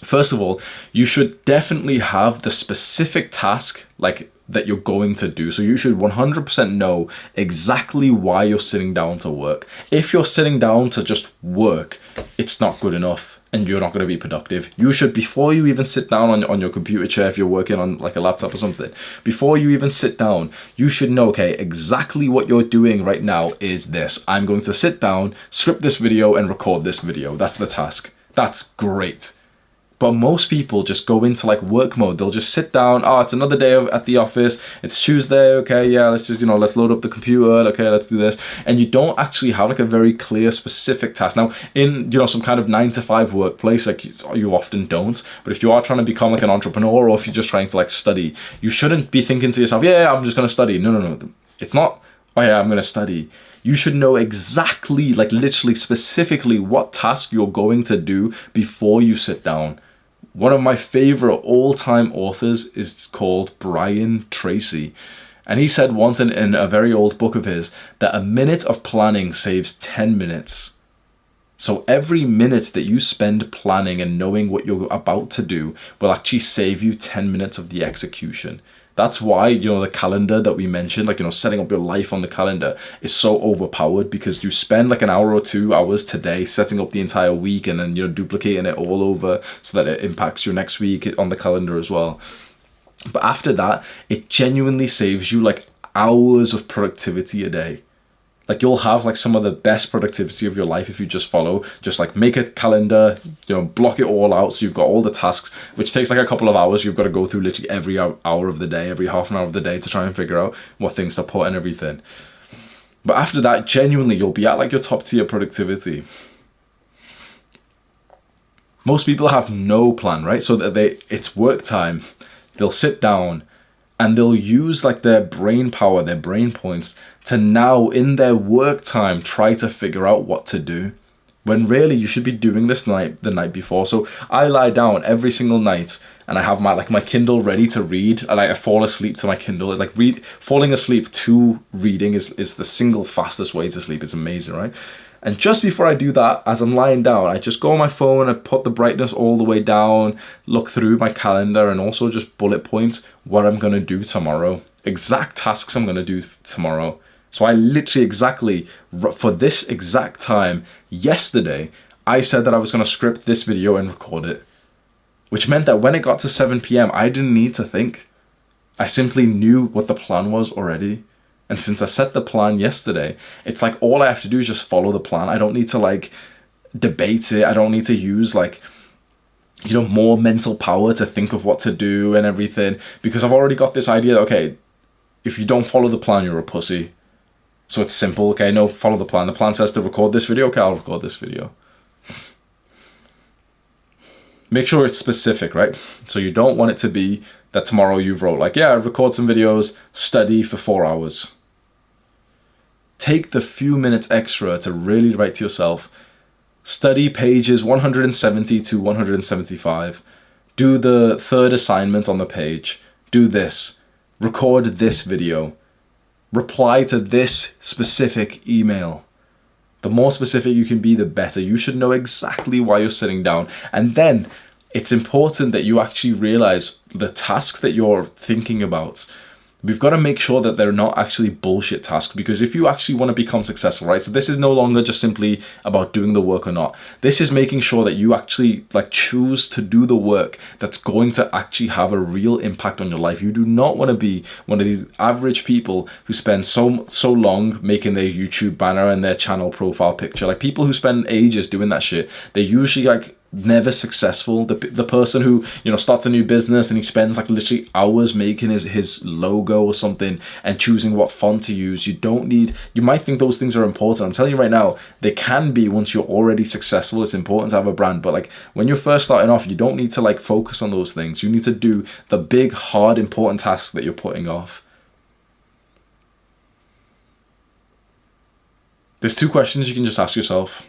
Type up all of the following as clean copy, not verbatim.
First of all, you should definitely have the specific task like that you're going to do. So you should 100% know exactly why you're sitting down to work. If you're sitting down to just work, it's not good enough and you're not going to be productive. You should, before you even sit down on your computer chair, if you're working on like a laptop or something, before you even sit down, you should know, okay, exactly what you're doing right now is this. I'm going to sit down, script this video and record this video. That's the task. That's great. But most people just go into like work mode. They'll just sit down. Oh, it's another day at the office. It's Tuesday. Okay, yeah, let's just, let's load up the computer. Okay, let's do this. And you don't actually have like a very clear, specific task. Now, in, some kind of 9-to-5 workplace, like you often don't. But if you are trying to become like an entrepreneur, or if you're just trying to like study, you shouldn't be thinking to yourself, yeah, I'm just going to study. No. It's not, oh yeah, I'm going to study. You should know exactly, like literally specifically what task you're going to do before you sit down. One of my favorite all-time authors is called Brian Tracy. And he said once in a very old book of his that a minute of planning saves 10 minutes. So every minute that you spend planning and knowing what you're about to do will actually save you 10 minutes of the execution. That's why, the calendar that we mentioned, like, setting up your life on the calendar is so overpowered, because you spend like an hour or 2 hours today setting up the entire week and then, duplicating it all over so that it impacts your next week on the calendar as well. But after that, it genuinely saves you like hours of productivity a day. Like you'll have like some of the best productivity of your life if you just follow, just like make a calendar, block it all out. So you've got all the tasks, which takes like a couple of hours. You've got to go through literally every hour of the day, every half an hour of the day to try and figure out what things to put and everything. But after that, genuinely, you'll be at like your top tier productivity. Most people have no plan, right? So that it's work time. They'll sit down and they'll use like their brain power, their brain points to now in their work time try to figure out what to do, when really you should be doing this the night before. So I lie down every single night and I have my Kindle ready to read, and I fall asleep to my Kindle. Like falling asleep to reading is the single fastest way to sleep. It's amazing, right? And just before I do that, as I'm lying down, I just go on my phone, I put the brightness all the way down, look through my calendar, and also just bullet point what I'm going to do tomorrow. Exact tasks I'm going to do tomorrow. So I literally exactly, for this exact time, yesterday, I said that I was going to script this video and record it. Which meant that when it got to 7 p.m, I didn't need to think. I simply knew what the plan was already. And since I set the plan yesterday, it's like all I have to do is just follow the plan. I don't need to like debate it. I don't need to use like, more mental power to think of what to do and everything, because I've already got this idea that, okay, if you don't follow the plan, you're a pussy. So it's simple. Okay, no, follow the plan. The plan says to record this video. Okay, I'll record this video. Make sure it's specific, right? So you don't want it to be that tomorrow you've wrote like, yeah, record some videos, study for 4 hours. Take the few minutes extra to really write to yourself. Study pages 170 to 175. Do the third assignment on the page. Do this. Record this video. Reply to this specific email. The more specific you can be, the better. You should know exactly why you're sitting down. And then it's important that you actually realize the tasks that you're thinking about. We've got to make sure that they're not actually bullshit tasks, because if you actually want to become successful, right? So this is no longer just simply about doing the work or not. This is making sure that you actually like choose to do the work that's going to actually have a real impact on your life. You do not want to be one of these average people who spend so long making their YouTube banner and their channel profile picture. Like people who spend ages doing that shit, they're usually like never successful. The person who starts a new business and he spends like literally hours making his logo or something and choosing what font to use. You might think those things are important. I'm telling you right now, they can be once you're already successful. It's important to have a brand, but like when you're first starting off, you don't need to like focus on those things. You need to do the big, hard, important tasks that you're putting off. There's 2 questions you can just ask yourself.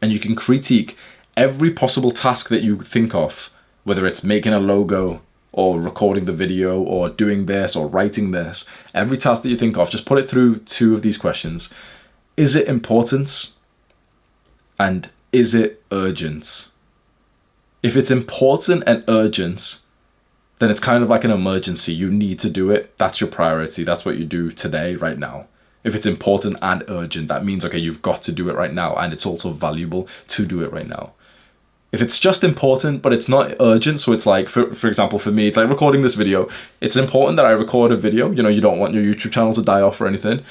And you can critique every possible task that you think of, whether it's making a logo or recording the video or doing this or writing this. Every task that you think of, just put it through 2 of these questions. Is it important? And is it urgent? If it's important and urgent, then it's kind of like an emergency. You need to do it. That's your priority. That's what you do today, right now. If it's important and urgent, that means, okay, you've got to do it right now, and it's also valuable to do it right now. If it's just important, but it's not urgent, so it's like, for example, for me, it's like recording this video. It's important that I record a video. You know, you don't want your YouTube channel to die off or anything.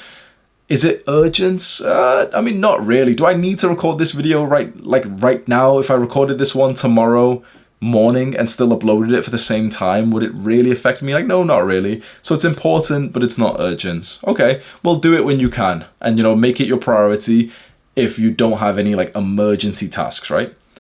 Is it urgent? I mean, not really. Do I need to record this video right now? If I recorded this one tomorrow morning and still uploaded it for the same time, would it really affect me? Like, no, not really. So it's important, but it's not urgent. Okay, well, do it when you can, and, you know, make it your priority if you don't have any like emergency tasks, right?